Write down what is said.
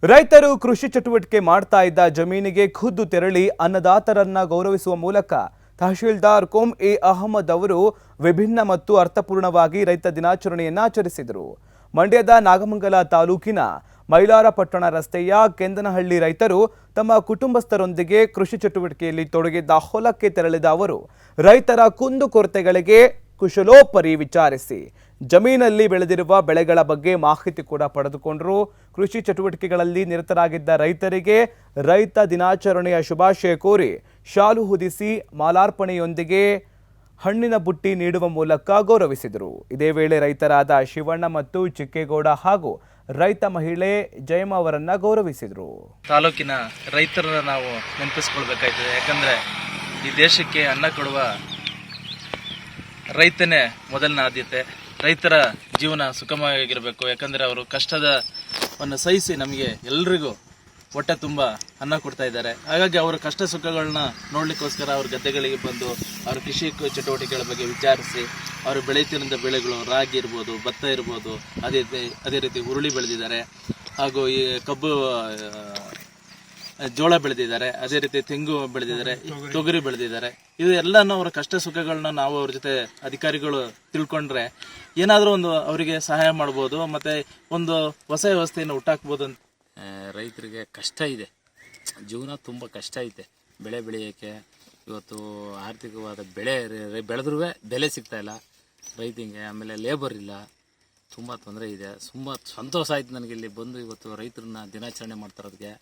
ರೈತರು ಕೃಷಿ ಚಟುವಟಿಕೆ ಮಾಡ್ತಾ ಇದ್ದ ಜಮೀನಿಗೆ ಖುದ್ದು ತೆರಳಿ ಅನ್ನದಾತರನ್ನ ಗೌರವಿಸುವ ಮೂಲಕ ತಹಶೀಲ್ದಾರ್ ಕೋಮ್ ಎ ಅಹಮದ್ ಅವರು ವಿಭಿನ್ನ ಮತ್ತು ಅರ್ಥಪೂರ್ಣವಾಗಿ ರೈತ ದಿನಾಚರಣೆಯನ್ನು ಆಚರಿಸಿದರು. ಮಂಡ್ಯದ ನಾಗಮಂಗಲ ತಾಲೂಕಿನ ಮೈಲಾರಪಟ್ಟಣ ರಸ್ತೆಯ ಕೆಂದನಹಳ್ಳಿ ರೈತರು ತಮ್ಮ ಕುಟುಂಬಸ್ಥರೊಂದಿಗೆ ಕೃಷಿ ಚಟುವಟಿಕೆಯಲ್ಲಿ ತೊಡಗಿದ್ದ ಹೊಲಕ್ಕೆ ತೆರಳಿದ ಅವರು ರೈತರ ಕುಂದುಕೊರತೆಗಳಿಗೆ ಕುಶಲೋಪರಿ ವಿಚಾರಿಸಿ ಜಮೀನಲ್ಲಿ ಬೆಳೆದಿರುವ ಬೆಳೆಗಳ ಬಗ್ಗೆ ಮಾಹಿತಿ ಕೂಡ ಪಡೆದುಕೊಂಡರು. ಕೃಷಿ ಚಟುವಟಿಕೆಗಳಲ್ಲಿ ನಿರತರಾಗಿದ್ದ ರೈತರಿಗೆ ರೈತ ದಿನಾಚರಣೆಯ ಶುಭಾಶಯ ಕೋರಿ ಶಾಲು ಹೊದಿಸಿ ಮಾಲಾರ್ಪಣೆಯೊಂದಿಗೆ ಹಣ್ಣಿನ ಬುಟ್ಟಿ ನೀಡುವ ಮೂಲಕ ಗೌರವಿಸಿದರು. ಇದೇ ವೇಳೆ ರೈತರಾದ ಶಿವಣ್ಣ ಮತ್ತು ಚಿಕ್ಕೇಗೌಡ ಹಾಗೂ ರೈತ ಮಹಿಳೆ ಜಯಮ್ಮ ಅವರನ್ನ ಗೌರವಿಸಿದರು. ತಾಲೂಕಿನ ರೈತರನ್ನ ನಾವು ನೆನಪಿಸ್ಕೊಳ್ಬೇಕಾಯ್ತದೆ. ಯಾಕಂದ್ರೆ ಈ ದೇಶಕ್ಕೆ ಅನ್ನ ಕೊಡುವ ರೈತನೇ ಮೊದಲನೇ ಆದ್ಯತೆ. ರೈತರ ಜೀವನ ಸುಖಮವಾಗಿರಬೇಕು. ಯಾಕಂದರೆ ಅವರು ಕಷ್ಟದವನ್ನು ಸಹಿಸಿ ನಮಗೆ ಎಲ್ರಿಗೂ ಹೊಟ್ಟೆ ತುಂಬ ಅನ್ನ ಕೊಡ್ತಾ ಇದ್ದಾರೆ. ಹಾಗಾಗಿ ಅವರ ಕಷ್ಟ ಸುಖಗಳನ್ನ ನೋಡ್ಲಿಕ್ಕೋಸ್ಕರ ಅವ್ರ ಗದ್ದೆಗಳಿಗೆ ಬಂದು ಅವ್ರ ಕೃಷಿ ಚಟುವಟಿಕೆಗಳ ಬಗ್ಗೆ ವಿಚಾರಿಸಿ ಅವರು ಬೆಳೆಯುತ್ತಿರುವ ಬೆಳೆಗಳು ರಾಗಿ ಇರ್ಬೋದು, ಭತ್ತ ಇರ್ಬೋದು, ಅದೇ ರೀತಿ ಹುರುಳಿ ಬೆಳೆದಿದ್ದಾರೆ, ಹಾಗೂ ಈ ಕಬ್ಬು ಜೋಳ ಬೆಳೆದಿದ್ದಾರೆ, ಅದೇ ರೀತಿ ತೆಂಗು ಬೆಳೆದಿದ್ದಾರೆ, ತೊಗರಿ ಬೆಳೆದಿದ್ದಾರೆ. ಇದು ಎಲ್ಲನೂ ಅವರ ಕಷ್ಟ ಸುಖಗಳನ್ನ ನಾವು ಅವ್ರ ಜೊತೆ ಅಧಿಕಾರಿಗಳು ತಿಳ್ಕೊಂಡ್ರೆ ಏನಾದರೂ ಒಂದು ಅವರಿಗೆ ಸಹಾಯ ಮಾಡ್ಬೋದು, ಮತ್ತೆ ಒಂದು ಹೊಸ ವ್ಯವಸ್ಥೆಯನ್ನು ಹುಟ್ಟಾಕ್ಬೋದು ಅಂತ. ರೈತರಿಗೆ ಕಷ್ಟ ಇದೆ, ಜೀವನ ತುಂಬ ಕಷ್ಟ ಐತೆ. ಬೆಳೆ ಬೆಳೆಯೋಕ್ಕೆ ಇವತ್ತು ಆರ್ಥಿಕವಾದ ಬೆಳೆ ಬೆಳೆದ್ರೂ ಬೆಲೆ ಸಿಗ್ತಾ ಇಲ್ಲ ರೈತಿಗೆ. ಆಮೇಲೆ ಲೇಬರ್ ಇಲ್ಲ, ತುಂಬ ತೊಂದರೆ ಇದೆ. ತುಂಬ ಸಂತೋಷ ಆಯ್ತು ನನಗೆ ಇಲ್ಲಿ ಬಂದು ಇವತ್ತು ರೈತರನ್ನ ದಿನಾಚರಣೆ ಮಾಡ್ತಾರೋದಕ್ಕೆ.